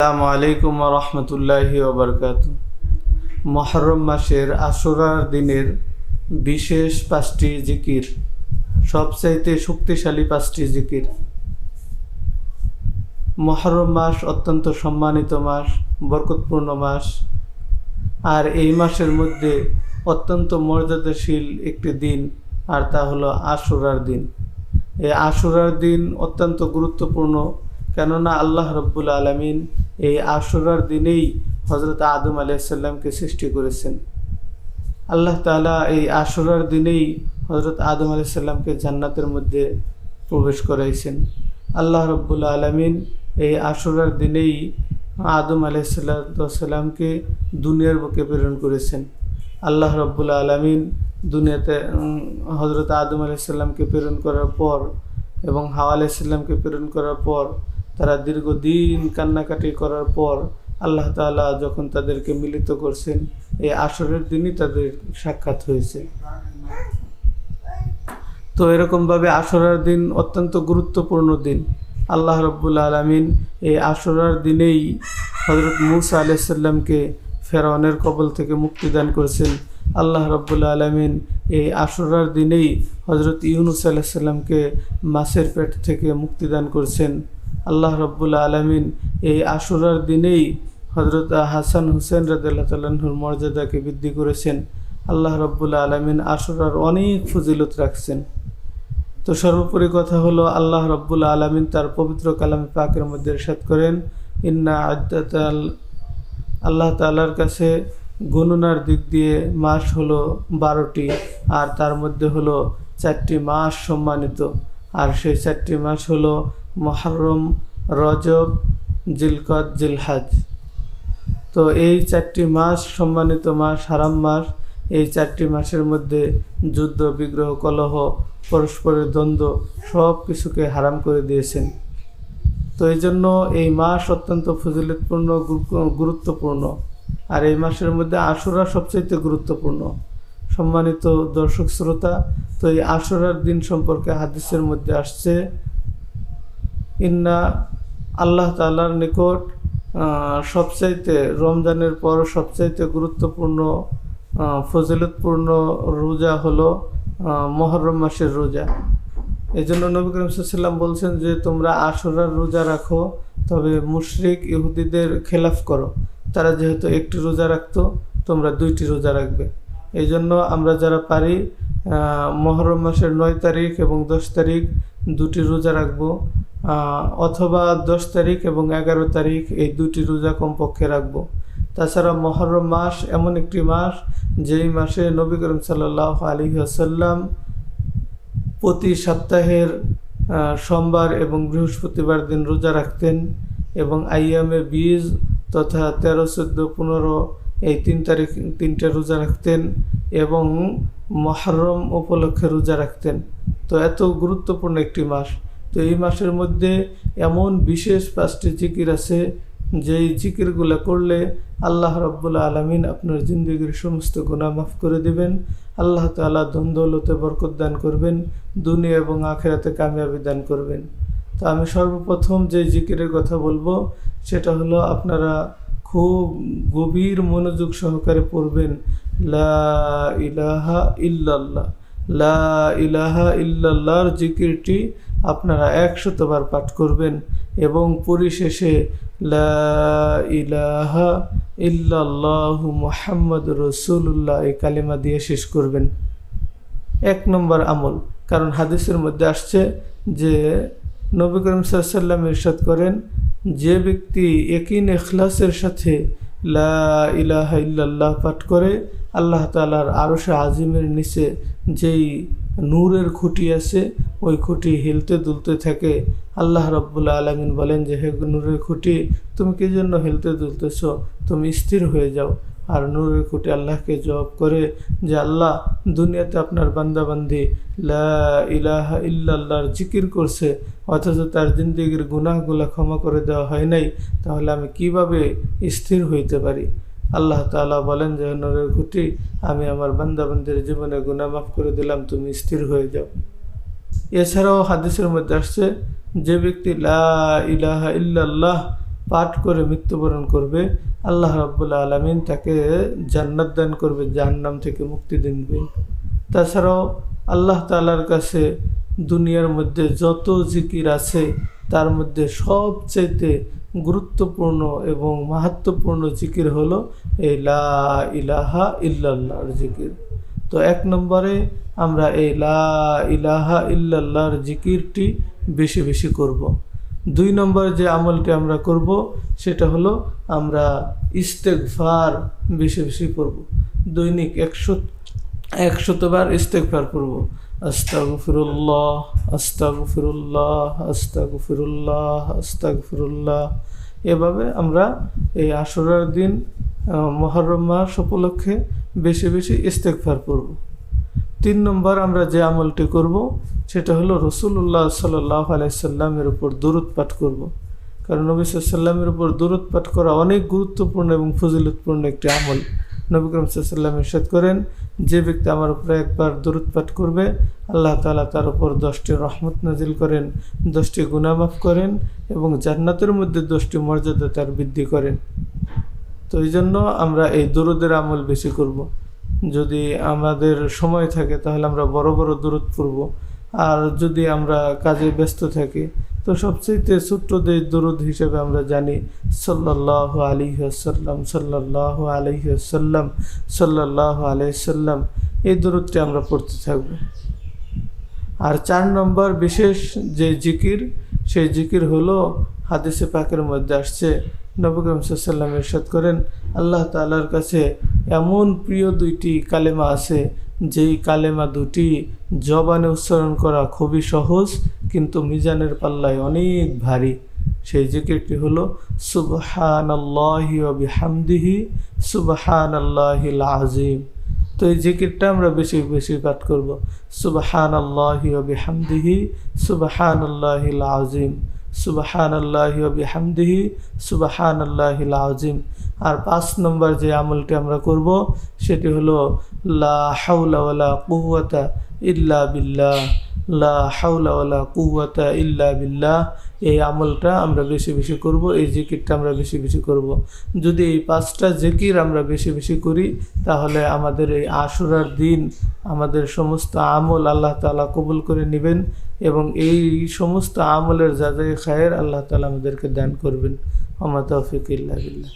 আসসালামু আলাইকুম ওয়া রাহমাতুল্লাহি ওয়া বারাকাতুহু। মুহররম মাসের আশুরার দিনের বিশেষ 5টি জিকির, সবচাইতে শক্তিশালী 5টি জিকির। মুহররম মাস অত্যন্ত সম্মানিত মাস, বরকতপূর্ণ মাস। আর এই মাসের মধ্যে অত্যন্ত মর্যাদাশীল একটি দিন, আর তা হলো আশুরার দিন। এই আশুরার দিন অত্যন্ত গুরুত্বপূর্ণ, কেননা আল্লাহ রব্বুল আলামিন এই আশুরার দিনেই হযরত আদম আলাইহিস সালামকে সৃষ্টি করেছেন। আল্লাহ তাআলা এই আশুরার দিনেই হযরত আদম আলাইহিস সালামকে জান্নাতের মধ্যে প্রবেশ করাইছেন। আল্লাহ রব্বুল আলামিন এই আশুরার দিনেই আদম আলাইহিস সালামকে দুনিয়ার বুকে প্রেরণ করেছেন। আল্লাহ রব্বুল আলামিন দুনিয়াতে হযরত আদম আলাইহিস সালামকে প্রেরণ করার পর এবং হাওয়া আলাইহিস সালামকে প্রেরণ করার পর তারা দীর্ঘদিন কান্নাকাটি করার পর আল্লাহ তাআলা যখন তাদেরকে মিলিত করছেন, এই আশুরার দিনই তাদের সাক্ষাৎ হয়েছে। তো এরকমভাবে আশুরার দিন অত্যন্ত গুরুত্বপূর্ণ দিন। আল্লাহ রব্বুল আলামিন এই আশুরার দিনেই হযরত মূসা আলাইহিস সালামকে ফেরাউনের কবল থেকে মুক্তিদান করেছেন। আল্লাহ রব্বুল আলামিন এই আশুরার দিনেই হযরত ইউনূস আলাইহিস সালামকে মাছের পেট থেকে মুক্তিদান করেছেন। আল্লাহ রব্বুল আলামিন এই আশুরার দিনেই হযরত হাসান হুসেন রাদিয়াল্লাহু তাআলা আনহুর মর্যাদাকে বৃদ্ধি করেছেন। আল্লাহ রব্বুল আলামিন আশুরার অনেক ফজিলত রাখছেন। তো সর্বোপরি কথা হলো, আল্লাহ রব্বুল আলামিন তার পবিত্র কালামে পাকের মধ্যে ইরশাদ করেন, ইন্না আদ্দাতাল, আল্লাহ তাআলার কাছে গণনার দিক দিয়ে মাস হলো 12টি, আর তার মধ্যে হলো 4টি মাস সম্মানিত। আর সেই 4টি মাস হলো মুহররম, রজব, জিলকদ, জিলহজ। তো এই 4টি মাস সম্মানিত মাস, হারাম মাস। এই 4টি মাসের মধ্যে যুদ্ধ, বিগ্রহ, কলহ, পরস্পরের দ্বন্দ্ব সব কিছুকে হারাম করে দিয়েছেন। তো এই জন্য এই মাস অত্যন্ত ফজিলতপূর্ণ, গুরুত্বপূর্ণ। আর এই মাসের মধ্যে আশুরা সবচেয়ে গুরুত্বপূর্ণ। সম্মানিত দর্শক শ্রোতা, তো এই আশুরার দিন সম্পর্কে হাদিসের মধ্যে আসছে, ইন্না, আল্লাহ তাআলার নিকট সবচাইতে রমজানের পর সবচাইতে গুরুত্বপূর্ণ ফজিলতপূর্ণ রোজা হলো মুহররম মাসের রোজা। এই জন্য নবী করিম সাল্লাল্লাহু আলাইহি ওয়াসাল্লাম বলছেন যে তোমরা আশুরার রোজা রাখো, তবে মুশরিক ইহুদিদের খেলাফ করো। তারা যেহেতু একটি রোজা রাখতো, তোমরা 2টি রোজা রাখবে। এই জন্য আমরা যারা পারি মুহররম মাসের 9 তারিখ এবং 10 তারিখ 2টি রোজা রাখবো, অথবা 10 তারিখ এবং 11 তারিখ এই 2টি রোজা কমপক্ষে রাখবো। তাছাড়া মুহররম মাস এমন একটি মাস, যেই মাসে নবী করিম সাল্লাল্লাহু আলাইহি ওয়াসাল্লাম প্রতি সপ্তাহের সোমবার এবং বৃহস্পতিবার দিন রোজা রাখতেন, এবং আইয়ামে বীজ তথা 13, 14, 15 এই 3 তারিখ 3টে রোজা রাখতেন, এবং মুহররম উপলক্ষে রোজা রাখতেন। তো এত গুরুত্বপূর্ণ একটি মাস। তো এই মাসের মধ্যে এমন বিশেষ 5টি জিকির আছে, যেই জিকিরগুলো করলে আল্লাহ রব্বুল আলামিন আপনার জিন্দেগির সমস্ত গুনাহ মাফ করে দিবেন। আল্লাহ তাআলা ধন দৌলতে বরকত দান করবেন, দুনিয়া এবং আখিরাতে কামিয়াবি দান করবেন। তো আমি সর্বপ্রথম যে জিকিরের কথা বলবো, সেটা হলো আপনারা খুব গভীর মনোযোগ সহকারে পড়বেন, লা ইলাহা ইল্লাল্লাহ। লা ইলাহা ইল্লাল্লাহর জিকিরটি আপনারা 100 বার পাঠ করবেন, এবং পরিশেষে লা ইলাহা ইল্লাল্লাহু মুহাম্মাদুর রাসূলুল্লাহ এই কালিমা দিয়ে শেষ করবেন। 1 নম্বর আমল, কারণ হাদিসের মধ্যে আসছে যে নবী করিম সাল্লাল্লাহু আলাইহি ওয়াসাল্লাম ইরশাদ করেন, যে ব্যক্তি ইয়াকিন ইখলাসের সাথে লা ইলাহা ইল্লাল্লাহ পাঠ করে, আল্লাহ তাআলার আরশে আজিমের নিচে যেই নূরের খুঁটি আছে, ওই খুঁটি হিলতে দুলতে থাকে। আল্লাহ রব্বুল আলামিন বলেন যে, হে নূরের খুঁটি, তুমি কি জন্য হিলতে দুলতেছ? তুমি স্থির হয়ে যাও। আর নূরের খুঁটি আল্লাহকে জবাব করে যে, আল্লাহ, দুনিয়াতে আপনার বান্দাবান্দি লা ইলাহা ইল্লাল্লাহর জিকির করছে, অথচ তার জিন্দেগির গুনাহগুলো ক্ষমা করে দেওয়া হয় নাই, তাহলে আমি কিভাবে স্থির হইতে পারি? আল্লাহ তাআলা বলেন যে, নূরের খুঁটি, আমি আমার বান্দাবান্দির জীবনে গুনাহ মাফ করে দিলাম, তুমি স্থির হয়ে যাও। এছাড়াও হাদিসের মধ্যে আসছে, যে ব্যক্তি লা ইলাহা ইল্লাল্লাহ পাঠ করে মৃত্যুবরণ করবে, আল্লাহ রাব্বুল আলামিন তাকে জান্নাত দান করবে, জাহান্নাম থেকে মুক্তি দিবেন। তাছাড়াও আল্লাহ তাআলার কাছে দুনিয়ার মধ্যে যত জিকির আছে তার মধ্যে সবচাইতে গুরুত্বপূর্ণ এবং মাহাত্ম্যপূর্ণ জিকির হলো এই লা ইলাহা ইল্লাল্লাহর জিকির। তো 1 নম্বরে আমরা এই লা ইলাহা ইল্লাল্লাহর জিকিরটি বেশি বেশি করব। 2 নম্বর যে আমলটি আমরা করব সেটা হলো আমরা ইস্তেগফার বেশি বেশি করব। দৈনিক 100 বার ইস্তেগফার করব। আস্তাগফিরুল্লাহ আস্তাগফিরুল্লাহ আস্তাগফিরুল্লাহ আস্তাগফিরুল্লাহ। এভাবে আমরা এই আশুরার দিন মুহররম মাস উপলক্ষে বেশি বেশি ইস্তেগফার করব। 3 নম্বর আমরা যে আমলটি করব সেটা হলো রাসূলুল্লাহ সাল্লাল্লাহু আলাইহি সাল্লামের উপর দরুদ পাঠ করব। কারণ নবী সাল্লাল্লাহু আলাইহি সাল্লামের উপর দরুদ পাঠ করা অনেক গুরুত্বপূর্ণ এবং ফজিলতপূর্ণ একটি আমল। নবী করিম সাল্লাল্লাহু আলাইহি সাল্লাম ইরশাদ করেন, যে ব্যক্তি আমার উপরে একবার দরুদ পাঠ করবে আল্লাহ তাআলা তার উপর 10টি রহমত নাজিল করেন, 10টি গুনাহ মাফ করেন এবং জান্নাতের মধ্যে 10টি মর্যাদা তার বৃদ্ধি করেন। তো এই জন্য আমরা এই দরুদের আমল বেশি করব। যদি আমাদের সময় থাকে তাহলে আমরা বড় বড় দরুদ পড়ব, আর যদি আমরা কাজে ব্যস্ত থাকি তো সবচেয়ে ছোট্ট দরুদ হিসেবে আমরা জানি সাল্লাল্লাহু আলাইহি ওয়াসাল্লাম সাল্লাল্লাহু আলাইহি ওয়াসাল্লাম সাল্লাল্লাহু আলাইহি ওয়াসাল্লাম। এই দরুদটি আমরা পড়তে থাকব। আর 4 নম্বর বিশেষ যে জিকির, সেই জিকির হলো হাদিসে পাকের মধ্যে আসছে, নবী করিম সাল্লাল্লাহু আলাইহি ওয়াসাল্লাম ইরশাদ করেন, আল্লাহ তাআলার কাছে এমন প্রিয় 2টি কালেমা আছে যেই কালেমা 2টি জবানে উচ্চারণ করা খুবই সহজ কিন্তু মিজানের পাল্লায় অনেক ভারী। সেই জিকিরটি হলো সুবহানাল্লাহি ওয়া বিহামদিহি সুবহানাল্লাহিল আযীম। তো এই জিকিরটা আমরা বেশি বেশি পাঠ করব। সুবহানাল্লাহি ওয়া বিহামদিহি সুবহানাল্লাহিল আযীম সুবহানাল্লাহি ওয়া বিহামদিহি সুবহানাল্লাহিল আযীম। আর 5 নম্বর যে আমলটি আমরা করব সেটি হলো লা হাওলা ওয়ালা কুওয়াতা ইল্লা বিল্লাহ, লা হাওলা ওয়ালা কুওয়াতা ইল্লা বিল্লাহ। এই আমলটা আমরা বেশি বেশি করব, এই জিকিরটা আমরা বেশি বেশি করব। যদি এই 5টা জিকির আমরা বেশি বেশি করি তাহলে আমাদের এই আশুরার দিন আমাদের সমস্ত আমল আল্লাহ তাআলা কবুল করে নেবেন এবং এই সমস্ত আমলের যাজায়ে খায়ের আল্লাহ তাআলা আমাদেরকে দান করবেন। ওয়া মা তাওফীক ইল্লা বিল্লাহ।